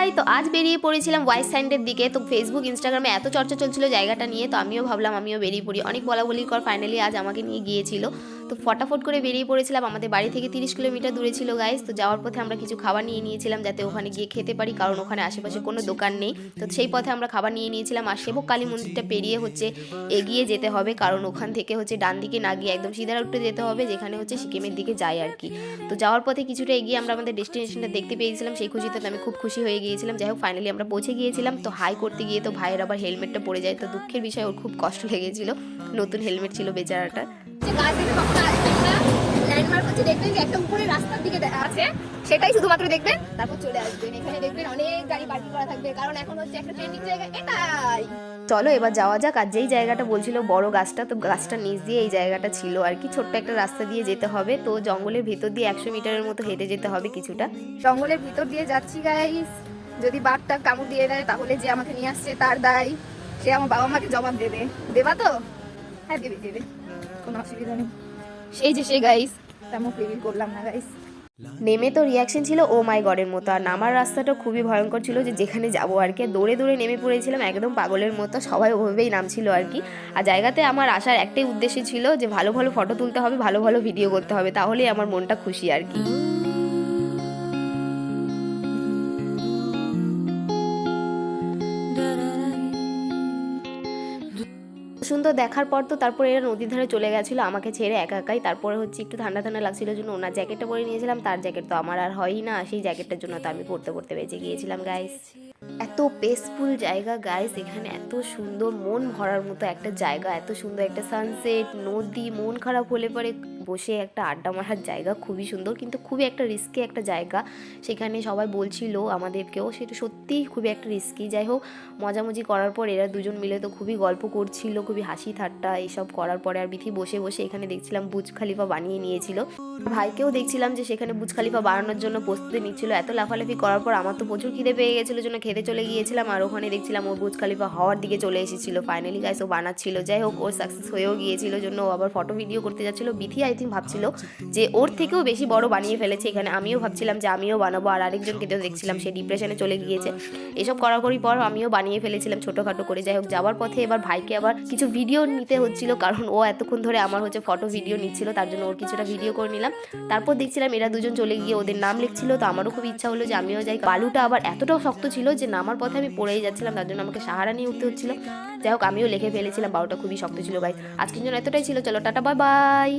High, তো আজ বেরিয়ে পড়েছিলাম ওয়াইস সাইন্ডের দিকে। তো ফেসবুক ইনস্টাগ্রামে এত চর্চা চলছিল জায়গাটা নিয়ে, তো আমিও ভাবলাম আমিও বেরিয়ে পড়ি। অনেক বলাবলির পর ফাইনালি আজ আমাকে নিয়ে গিয়েছিল। তো ফটাফট করে বেরিয়ে পড়েছিলাম। আমাদের বাড়ি থেকে 30 কিলোমিটার দূরে ছিল গাইস। তো যাওয়ার পথে আমরা কিছু খাবার নিয়ে নিয়েছিলাম যাতে ওখানে গিয়ে খেতে পারি, কারণ ওখানে আশেপাশে কোনো দোকান নেই। তো সেই পথে আমরা খাবার নিয়ে নিয়েছিলাম। আর সেবক কালী মন্দিরটা পেরিয়ে এগিয়ে যেতে হবে, কারণ ওখান থেকে ডান দিকে না গিয়ে একদম সিধা রুটে যেতে হবে, যেখানে সিকিমের দিকে যায় আর কি। তো যাওয়ার পথে কিছুটা এগিয়ে আমরা আমাদের ডেস্টিনেশনটা দেখতে পেয়েছিলাম। সেই খুশিতে আমি খুব খুশি হয়ে গিয়েছিলাম। যাই হোক ফাইনালি আমরা পৌঁছে গিয়েছিলাম। তো হাই করতে গিয়ে তো ভাইয়ের আবার হেলমেটটা পড়ে যায়। তো দুঃখের বিষয়, ওর খুব কষ্ট লেগেছিল। নতুন হেলমেট ছিল বেচারাটা। ল্যান্ডমার্ক দেখবেন যে একটা উপরে রাস্তার দিকে আছে, সেটাই শুধুমাত্র দেখবেন, তারপর চলে আসবেন। এখানে দেখবেন অনেক গাড়ি পার্কিং করা থাকবে, কারণ এখন একটা ট্রেন্ডিং জায়গা এটাই। চলো এবার যাওয়া যাক। আর যেই জায়গাটা বলছিল বড় গাছটা, তো গাছটার নিচ দিয়ে এই জায়গাটা ছিল আর কি। ছোট্ট একটা রাস্তা দিয়ে যেতে হবে। তো জঙ্গলের ভিতর দিয়ে 100 মিটারের মতো হেঁটে যেতে হবে কিছুটা। জঙ্গলের ভিতর দিয়ে যাচ্ছি গাইস। যদি বাঘটা কামড় দিয়ে দেয় তাহলে যে আমাকে নিয়ে আসছে তার দায়, সে আমার বাবা মাকে জবাব দেবে। দেবা তো? হ্যাঁ দেবে, কোনো অসুবিধা নেই। সেই গাইস, তেমন রিভিল করলাম না গাইস। নেমে তো রিয়াকশন ছিল ও মাই গডের মতো। আর নামার রাস্তাটা খুবই ভয়ঙ্কর ছিল, যে যেখানে যাবো আর কি। দৌড়ে দৌড়ে নেমে পড়েছিলাম একদম পাগলের মতো। সবাই ওভাবেই নামছিল আর কি। আর জায়গাতে আমার আসার একটাই উদ্দেশ্য ছিল যে ভালো ভালো ফটো তুলতে হবে, ভালো ভালো ভিডিও করতে হবে, তাহলেই আমার মনটা খুশি আর কি। সুন্দর দেখার পর তো তারপরে এরা নদীর ধারে চলে গেছিলো আমাকে ছেড়ে একা একাই। তারপরে একটু ঠান্ডা ঠান্ডা লাগছিল জন্য ওনার জ্যাকেটটা পরে নিয়েছিলাম। তার জ্যাকেট তো আমার আর হয়ই না, সেই জ্যাকেটটার জন্য তো আমি পড়তে পড়তে বেঁচে গিয়েছিলাম গাইস। এত পেসফুল জায়গা গাইস, এখানে এত সুন্দর মন ভরার মতো একটা জায়গা, এত সুন্দর একটা সানসেট, নদী। মন খারাপ হলে পরে বসে একটা আড্ডা মারার জায়গা, খুবই সুন্দর, কিন্তু খুবই একটা রিস্কি একটা জায়গা। সেখানে সবাই বলছিল আমাদেরকেও, সেটা সত্যিই খুবই একটা রিস্কি। যাই হোক মজামজি করার পর এরা দুজন মিলে তো খুবই গল্প করছিল, খুবই হাসি ঠাট্টা এইসব করার পরে আর বিথি বসে বসে এখানে দেখছিলাম বুর্জ খলিফা বানিয়ে নিয়েছিল। ভাইকেও দেখছিলাম যে সেখানে বুর্জ খলিফা বানানোর জন্য প্রস্তুতি নিচ্ছিল। এত লাফালাফি করার পর আমার তো প্রচুর খিদে পেয়ে গেছিলো, জন্য খেতে চলে গিয়েছিলাম। আর ওখানে দেখছিলাম ও বুর্জ খলিফা হওয়ার দিকে চলে এসেছিল। ফাইনালি গাইস ও বানাচ্ছিল। যাই হোক ওর সাকসেস হয়েও গিয়েছিল, জন্য ও আবার ফটো ভিডিও করতে যাচ্ছিল। বিথি আই থিঙ্ক ভাবছিল যে ওর থেকেও বেশি বড় বানিয়ে ফেলেছে এখানে। আমিও ভাবছিলাম যে আমিও বানাবো। আর আরেকজনকে তো দেখছিলাম সে ডিপ্রেশনে চলে গিয়েছে। এসব করাকরি পর আমিও বানিয়ে ফেলেছিলাম ছোটোখাটো করে। যাই হোক যাওয়ার পথে এবার ভাইকে আবার কিছু ভিডিও নিতে হচ্ছিল, কারণ ও এতক্ষণ ধরে আমার ফটো ভিডিও নিচ্ছিল, তার জন্য ওর কিছুটা ভিডিও করে নিলাম। তারপর দেখছিলাম এরা দুজন চলে গিয়ে ওদের নাম লিখছিল। তো আমারও খুব ইচ্ছা হলো যে আমিও যাই। বালুটা আবার এতটাও শক্ত ছিল যে নামার পথে আমি পড়েই যাচ্ছিলাম, তার জন্য আমাকে সাহারা নিয়ে উঠতে হচ্ছিল। যাই হোক আমিও লিখে ফেলেছিলাম, বালুটা খুবই শক্ত ছিল। ভাই আজকের জন্য এতটাই ছিল, চলো টাটা বাই বাই।